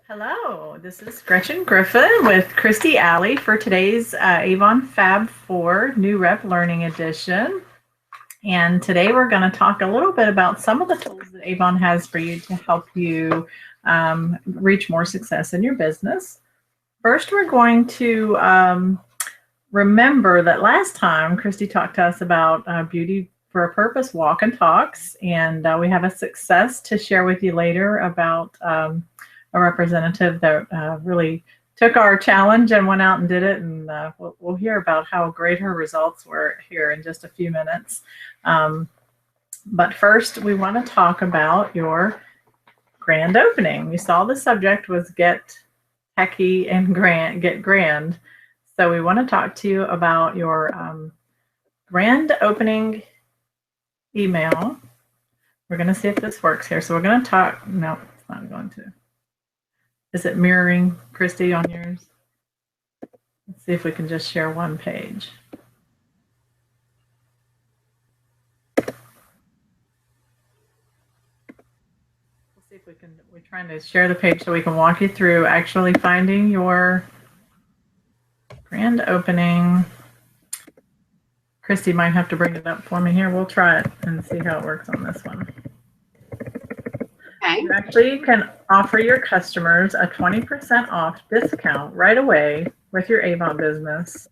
Hello, this is Gretchen Griffin with Christy Alley for today's Avon Fab 4 New Rep Learning Edition. And today we're going to talk a little bit about some of the tools that Avon has for you to help you reach more success in your business. First, we're going to remember that last time Christy talked to us about Beauty for a Purpose walk and talks, and we have a success to share with you later about a representative that really took our challenge and went out and did it, and we'll hear about how great her results were here in just a few minutes. But first, we want to talk about your grand opening. We saw the subject was Get Techie and Get Grand. So we want to talk to you about your grand opening email. We're going to see if this works here. So we're going to talk. No, it's not going to. Is it mirroring, Christy, on yours? Let's see if we can just share one page. We'll see if we can, we're trying to share the page so we can walk you through actually finding your grand opening. Christy might have to bring it up for me here. We'll try it and see how it works on this one. Okay. You actually can offer your customers a 20% off discount right away with your Avon business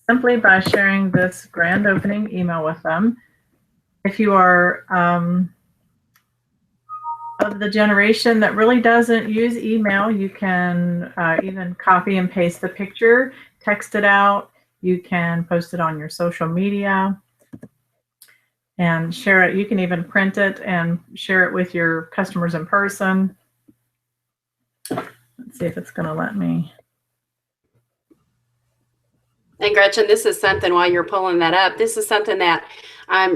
simply by sharing this grand opening email with them. If you are of the generation that really doesn't use email, you can even copy and paste the picture, text it out. You can post it on your social media and share it. You can even print it and share it with your customers in person. Let's see if it's going to let me. And Gretchen, this is something, while you're pulling that up, this is something that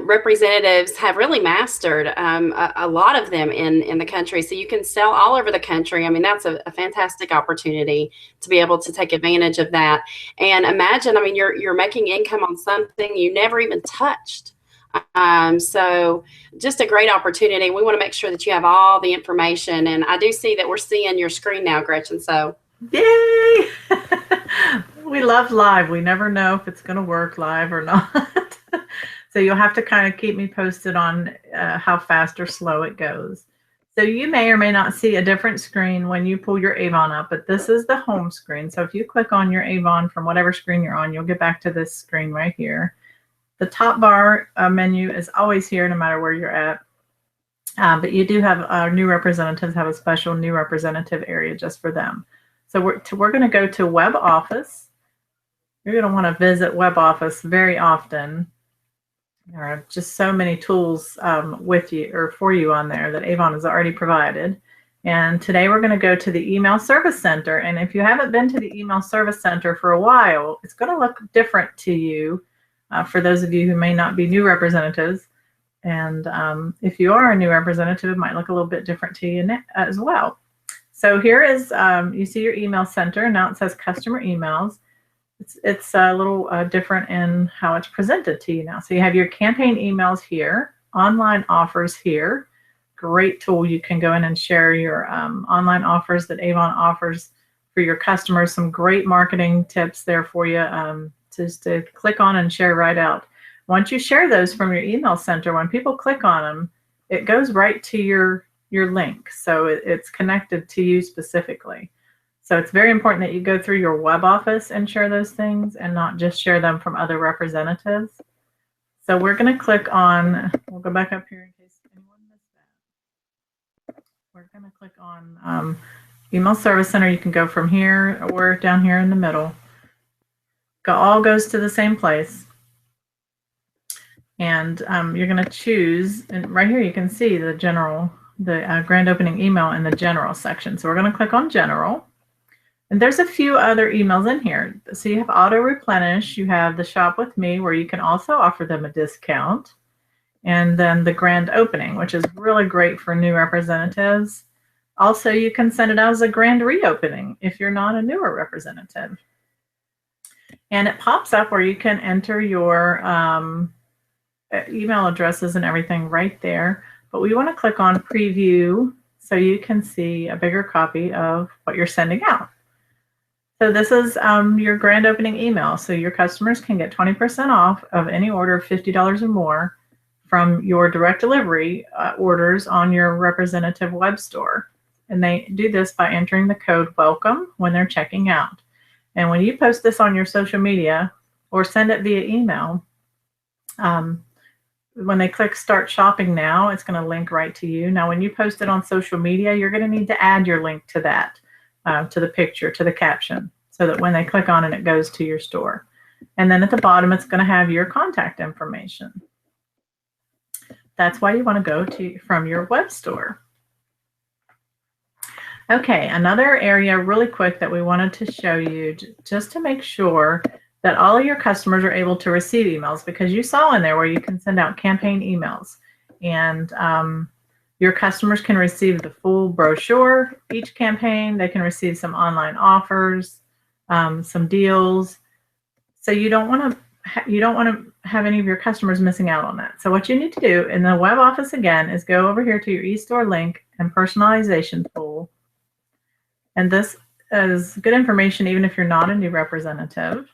representatives have really mastered, a lot of them in the country. So you can sell all over the country. I mean, that's a fantastic opportunity to be able to take advantage of that. And imagine, I mean, you're making income on something you never even touched. So just a great opportunity. We want to make sure that you have all the information. And I do see that we're seeing your screen now, Gretchen. So yay! We love live. We never know if it's going to work live or not. So you'll have to kind of keep me posted on how fast or slow it goes. So you may or may not see a different screen when you pull your Avon up, but this is the home screen. So if you click on your Avon from whatever screen you're on, you'll get back to this screen right here. The top bar menu is always here no matter where you're at. But you do have new representatives have a special new representative area just for them. So we're going to go to Web Office. You're going to want to visit Web Office very often. There are just so many tools with you or for you on there that Avon has already provided. And today we're going to go to the Email Service Center. And if you haven't been to the Email Service Center for a while, it's going to look different to you for those of you who may not be new representatives. And if you are a new representative, it might look a little bit different to you as well. So here is, you see your email center. Now it says customer emails. It's a little different in how it's presented to you now. So you have your campaign emails here, online offers here. Great tool. You can go in and share your online offers that Avon offers for your customers. Some great marketing tips there for you just to click on and share right out. Once you share those from your email center, when people click on them, it goes right to your link. So it's connected to you specifically. So it's very important that you go through your web office and share those things and not just share them from other representatives. So we're going to click on, we'll go back up here in case anyone missed that. We're going to click on Email Service Center. You can go from here or down here in the middle. All goes to the same place. And you're going to choose, and right here you can see the general, the grand opening email in the general section. So we're going to click on general. And there's a few other emails in here. So you have auto replenish, you have the shop with me where you can also offer them a discount. And then the grand opening, which is really great for new representatives. Also, you can send it out as a grand reopening if you're not a newer representative. And it pops up where you can enter your email addresses and everything right there. But we want to click on preview so you can see a bigger copy of what you're sending out. So this is your grand opening email. So your customers can get 20% off of any order of $50 or more from your direct delivery orders on your representative web store. And they do this by entering the code WELCOME when they're checking out. And when you post this on your social media or send it via email, when they click Start Shopping Now, it's going to link right to you. Now, when you post it on social media, you're going to need to add your link to that, to the picture, to the caption, so that when they click on it, it goes to your store. And then at the bottom, it's going to have your contact information. That's why you want to go from your web store. Okay, another area really quick that we wanted to show you just to make sure that all of your customers are able to receive emails, because you saw in there where you can send out campaign emails, and your customers can receive the full brochure each campaign. They can receive some online offers, some deals. So you don't want to have any of your customers missing out on that. So what you need to do in the web office again is go over here to your eStore link and personalization tool. And this is good information even if you're not a new representative.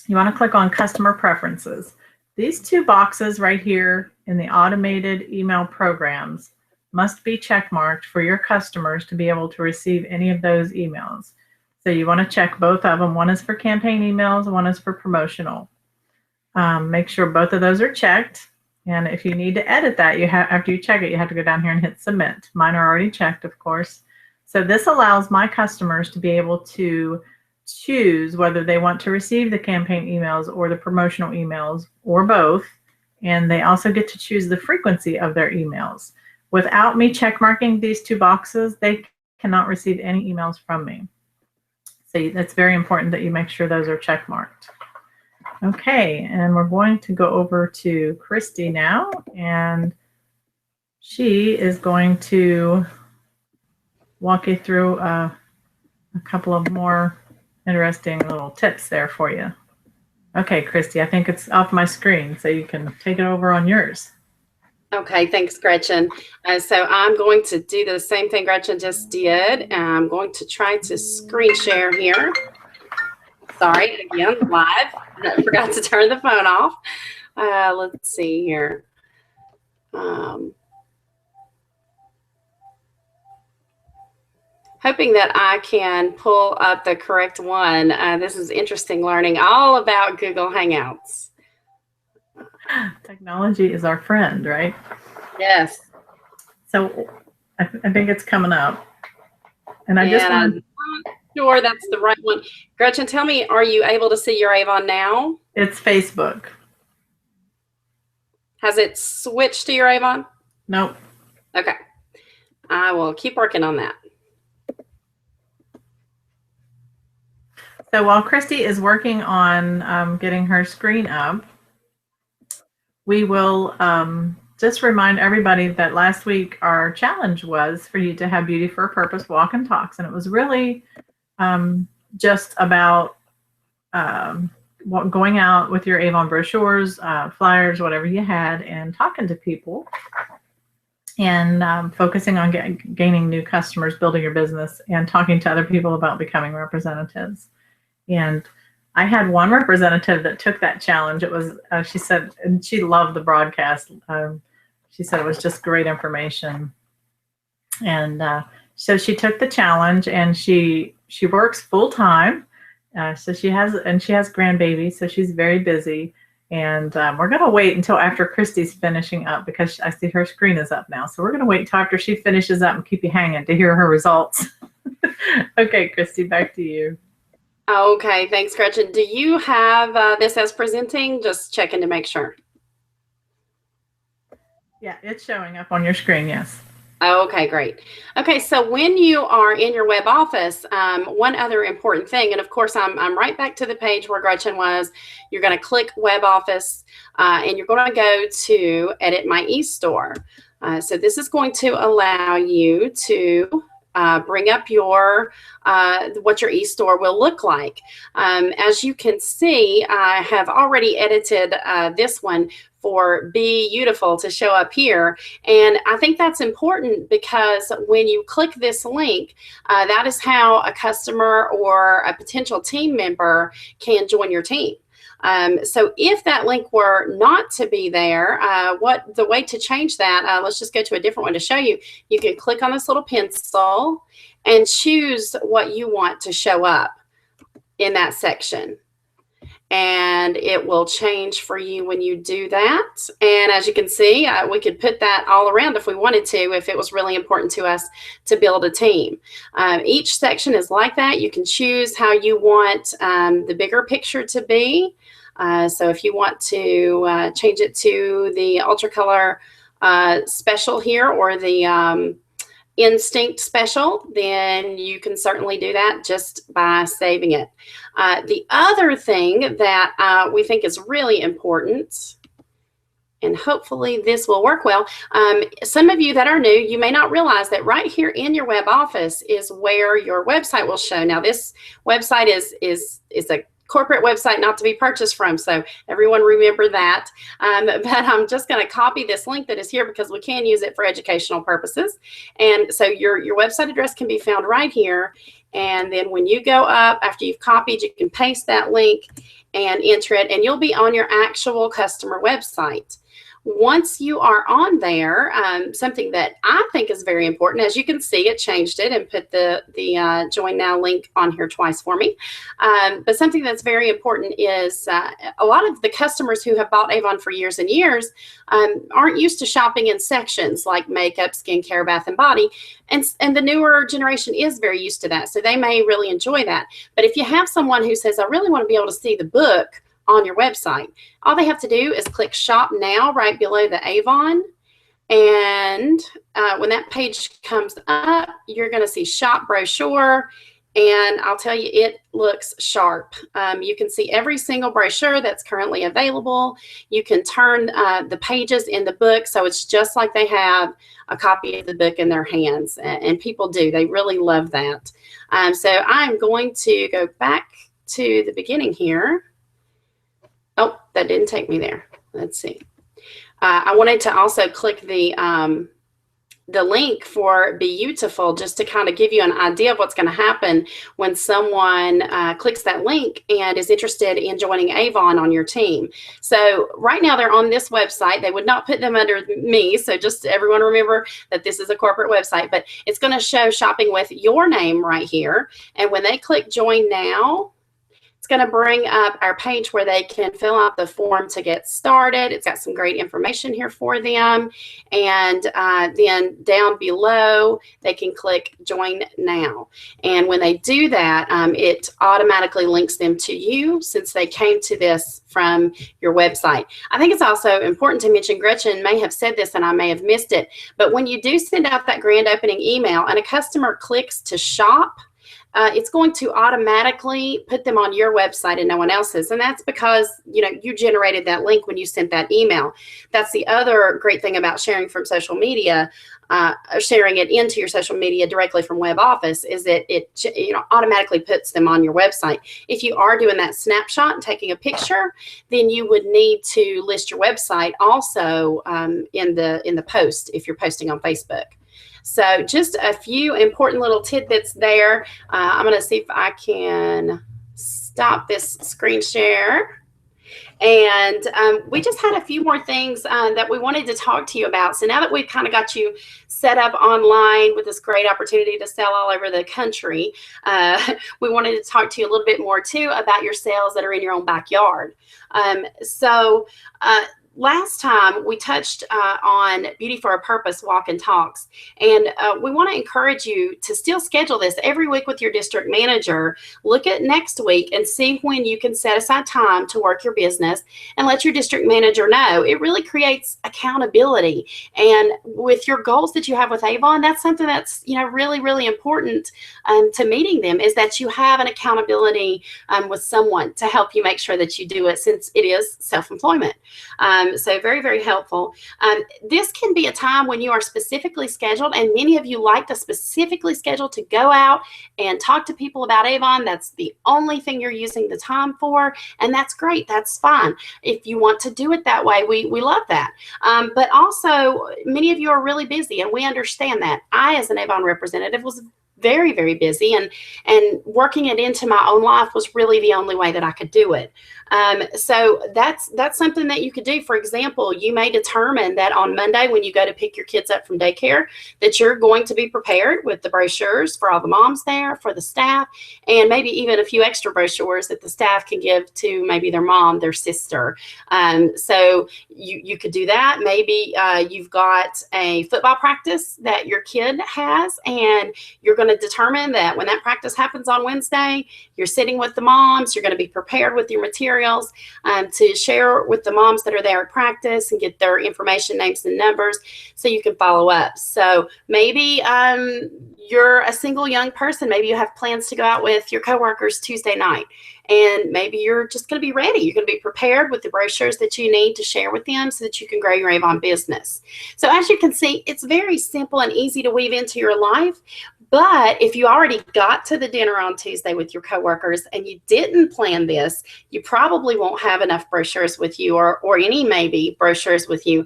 You want to click on Customer Preferences. These two boxes right here in the automated email programs must be checkmarked for your customers to be able to receive any of those emails. So you want to check both of them. One is for campaign emails, one is for promotional. Make sure both of those are checked. And if you need to edit that, after you check it, you have to go down here and hit Submit. Mine are already checked, of course. So this allows my customers to be able to choose whether they want to receive the campaign emails or the promotional emails or both. And they also get to choose the frequency of their emails. Without me check marking these two boxes, they cannot receive any emails from me. So it's very important that you make sure those are check marked. Okay, and we're going to go over to Christy now, and she is going to walk you through a couple of more interesting little tips there for you. Okay, Christy, I think it's off my screen, so you can take it over on yours. Okay, thanks, Gretchen. So I'm going to do the same thing Gretchen just did. I'm going to try to screen share here. Sorry, again, live. I forgot to turn the phone off. Let's see here. Hoping that I can pull up the correct one. This is interesting learning all about Google Hangouts. Technology is our friend, right? Yes. So I think it's coming up. And I just want to... Sure, that's the right one. Gretchen, tell me, are you able to see your Avon now? It's Facebook. Has it switched to your Avon? Nope. Okay. I will keep working on that. So while Christy is working on getting her screen up, we will just remind everybody that last week our challenge was for you to have Beauty for a Purpose walk and talks. And it was really just about going out with your Avon brochures, flyers, whatever you had, and talking to people and focusing on gaining new customers, building your business, and talking to other people about becoming representatives. And I had one representative that took that challenge. It was, she said, and she loved the broadcast. She said it was just great information. And so she took the challenge, and she works full time. So she has grandbabies, so she's very busy. And we're going to wait until after Christy's finishing up, because I see her screen is up now. So we're going to wait until after she finishes up and keep you hanging to hear her results. Okay, Christy, back to you. Okay, thanks, Gretchen. Do you have this as presenting? Just checking to make sure. Yeah, it's showing up on your screen, yes. Okay, great. Okay, so when you are in your web office, one other important thing, and of course I'm right back to the page where Gretchen was. You're going to click Web Office, and you're going to go to Edit My eStore. So this is going to allow you to bring up your what your eStore will look like. As you can see, I have already edited this one for Be Beautiful to show up here. And I think that's important because when you click this link, that is how a customer or a potential team member can join your team. So if that link were not to be there, the way to change that, let's just go to a different one to show you. You can click on this little pencil and choose what you want to show up in that section. And it will change for you when you do that. And as you can see, we could put that all around if we wanted to, if it was really important to us to build a team. Each section is like that. You can choose how you want the bigger picture to be. So if you want to change it to the Ultra Color Special here, or the Instinct Special, then you can certainly do that just by saving it. The other thing that we think is really important, and hopefully this will work well, some of you that are new, you may not realize that right here in your web office is where your website will show. Now this website is a corporate website not to be purchased from, so everyone remember that. But I'm just going to copy this link that is here because we can use it for educational purposes. And so your website address can be found right here. And then when you go up, after you've copied, you can paste that link and enter it, and you'll be on your actual customer website. Once you are on there, something that I think is very important, as you can see, it changed it and put the Join Now link on here twice for me. But something that's very important is a lot of the customers who have bought Avon for years and years aren't used to shopping in sections like makeup, skincare, bath and body. And the newer generation is very used to that. So they may really enjoy that. But if you have someone who says, I really want to be able to see the book on your website, all they have to do is click Shop Now right below the Avon. And when that page comes up, you're going to see Shop Brochure. And I'll tell you, it looks sharp. You can see every single brochure that's currently available. You can turn the pages in the book, so it's just like they have a copy of the book in their hands. And people do. They really love that. So I'm going to go back to the beginning here. Oh, that didn't take me there. Let's see. I wanted to also click the link for Be Beautiful, just to kind of give you an idea of what's going to happen when someone clicks that link and is interested in joining Avon on your team. So right now they're on this website. They would not put them under me, so just everyone remember that this is a corporate website, but it's going to show shopping with your name right here. And when they click Join Now, it's going to bring up our page where they can fill out the form to get started. It's got some great information here for them. And then down below, they can click Join Now. And when they do that, it automatically links them to you since they came to this from your website. I think it's also important to mention, Gretchen may have said this and I may have missed it, but when you do send out that grand opening email and a customer clicks to shop, it's going to automatically put them on your website and no one else's. And that's because, you know, you generated that link when you sent that email. That's the other great thing about sharing from social media, sharing it into your social media directly from web office, is that it automatically puts them on your website. If you are doing that snapshot and taking a picture, then you would need to list your website also in the post if you're posting on Facebook. So just a few important little tidbits there. I'm going to see if I can stop this screen share. And we just had a few more things that we wanted to talk to you about. So now that we've kind of got you set up online with this great opportunity to sell all over the country, we wanted to talk to you a little bit more too about your sales that are in your own backyard. Last time we touched on Beauty for a Purpose walk and talks, and we want to encourage you to still schedule this every week with your district manager. Look at next week and see when you can set aside time to work your business and let your district manager know. It really creates accountability, and with your goals that you have with Avon, that's something that's really, really important to meeting them, is that you have an accountability with someone to help you make sure that you do it, since it is self-employment. So very, very helpful. This can be a time when you are specifically scheduled, and many of you like to specifically schedule to go out and talk to people about Avon. That's the only thing you're using the time for, and that's great. That's fine. If you want to do it that way, we love that. But also, many of you are really busy, and we understand that. I, as an Avon representative, was very, very busy, and working it into my own life was really the only way that I could do it. So that's something that you could do. For example, you may determine that on Monday when you go to pick your kids up from daycare, that you're going to be prepared with the brochures for all the moms there, for the staff, and maybe even a few extra brochures that the staff can give to maybe their mom, their sister. So you could do that. Maybe you've got a football practice that your kid has, and you're going to determine that when that practice happens on Wednesday, you're sitting with the moms, you're going to be prepared with your materials to share with the moms that are there at practice and get their information, names, and numbers so you can follow up. So maybe you're a single young person. Maybe you have plans to go out with your coworkers Tuesday night, and maybe you're just going to be ready. You're going to be prepared with the brochures that you need to share with them so that you can grow your Avon business. So as you can see, it's very simple and easy to weave into your life. But if you already got to the dinner on Tuesday with your coworkers and you didn't plan this, you probably won't have enough brochures with you, or any maybe brochures with you.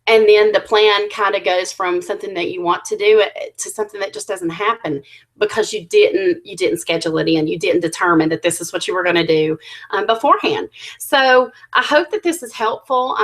And then the plan kind of goes from something that you want to do to something that just doesn't happen because you didn't schedule it in. You didn't determine that this is what you were going to do beforehand. So I hope that this is helpful.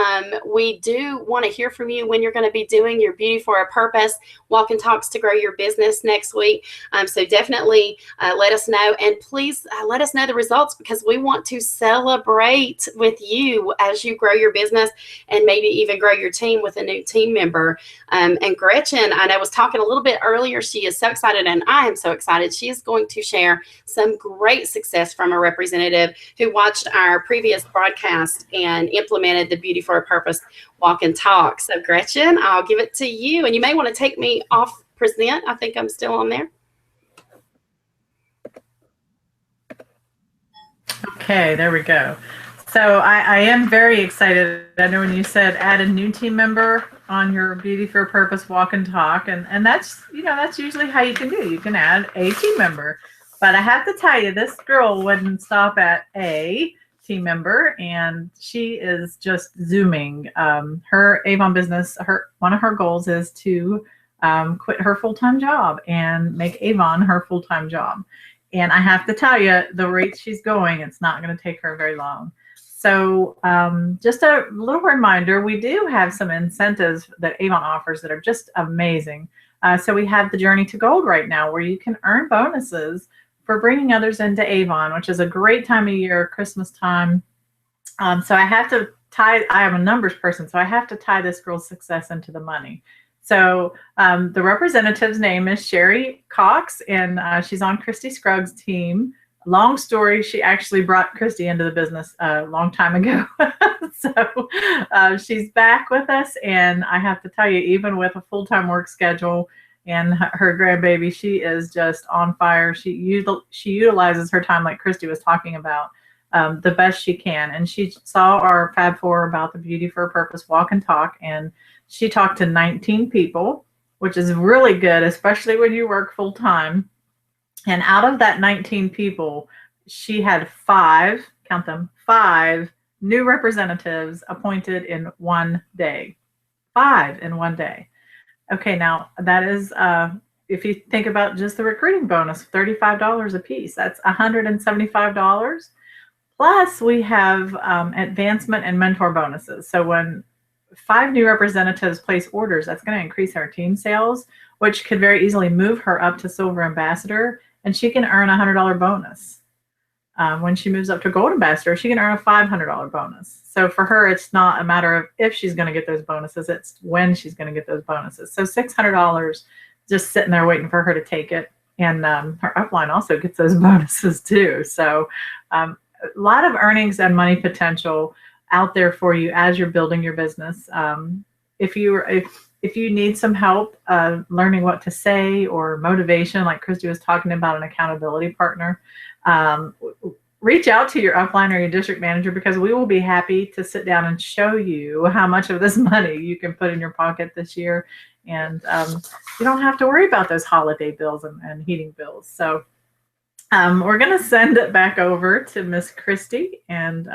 We do want to hear from you when you're going to be doing your Beauty for a Purpose walk and talks to grow your business next week. So definitely let us know, and please let us know the results, because we want to celebrate with you as you grow your business and maybe even grow your team with a new team member. And Gretchen, I know, was talking a little bit earlier. She is so excited, and I am so excited. She is going to share some great success from a representative who watched our previous broadcast and implemented the Beauty for a Purpose walk and talk. So Gretchen, I'll give it to you, and you may want to take me off present. I think I'm still on there. Okay, there we go. So I am very excited. I know when you said add a new team member on your Beauty for a Purpose walk and talk, and that's, that's usually how you can do. You can add a team member. But I have to tell you, this girl wouldn't stop at a team member, and she is just zooming. Her Avon business, one of her goals is to quit her full-time job and make Avon her full-time job. And I have to tell you, the rate she's going, it's not going to take her very long. So just a little reminder, we do have some incentives that Avon offers that are just amazing. So we have the Journey to Gold right now, where you can earn bonuses for bringing others into Avon, which is a great time of year, Christmas time. So I have to I am a numbers person, so I have to tie this girl's success into the money. So the representative's name is Sherry Cox, and she's on Christy Scruggs' team. Long story, she actually brought Christy into the business a long time ago. So she's back with us, and I have to tell you, even with a full-time work schedule and her grandbaby, she is just on fire. She utilizes her time, like Christy was talking about, the best she can. And she saw our Fab 4 about the Beauty for a Purpose walk and talk, and she talked to 19 people, which is really good, especially when you work full-time. And out of that 19 people, she had 5, count them, 5 new representatives appointed in one day. 5 in one day. Okay, now that is, if you think about just the recruiting bonus, $35 a piece, that's $175. Plus we have advancement and mentor bonuses. So when 5 new representatives place orders, that's going to increase our team sales, which could very easily move her up to Silver Ambassador, and she can earn a $100 bonus. When she moves up to Gold Ambassador, she can earn a $500 bonus. So for her, it's not a matter of if she's going to get those bonuses, it's when she's going to get those bonuses. So $600 just sitting there waiting for her to take it. And her upline also gets those bonuses too. So a lot of earnings and money potential out there for you as you're building your business. If you need some help learning what to say or motivation, like Christy was talking about, an accountability partner, reach out to your upline or your district manager, because we will be happy to sit down and show you how much of this money you can put in your pocket this year. And you don't have to worry about those holiday bills and heating bills. So we're going to send it back over to Miss Christy, and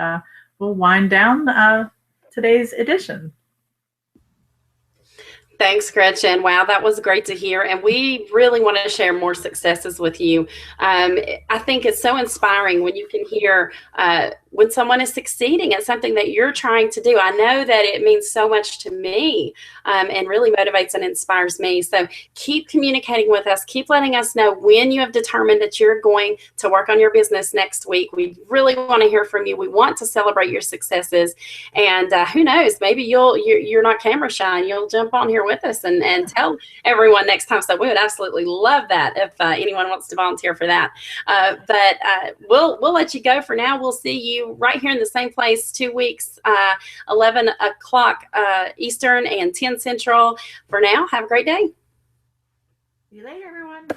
we'll wind down today's edition. Thanks, Gretchen. Wow, that was great to hear. And we really want to share more successes with you. I think it's so inspiring when you can hear when someone is succeeding at something that you're trying to do. I know that it means so much to me and really motivates and inspires me. So keep communicating with us. Keep letting us know when you have determined that you're going to work on your business next week. We really want to hear from you. We want to celebrate your successes. And who knows, maybe you're not camera shy and you'll jump on here with us and tell everyone next time. So we would absolutely love that if anyone wants to volunteer for that. But we'll let you go for now. We'll see you right here in the same place 2 weeks, 11 o'clock Eastern and 10 Central. For now, have a great day. See you later, everyone.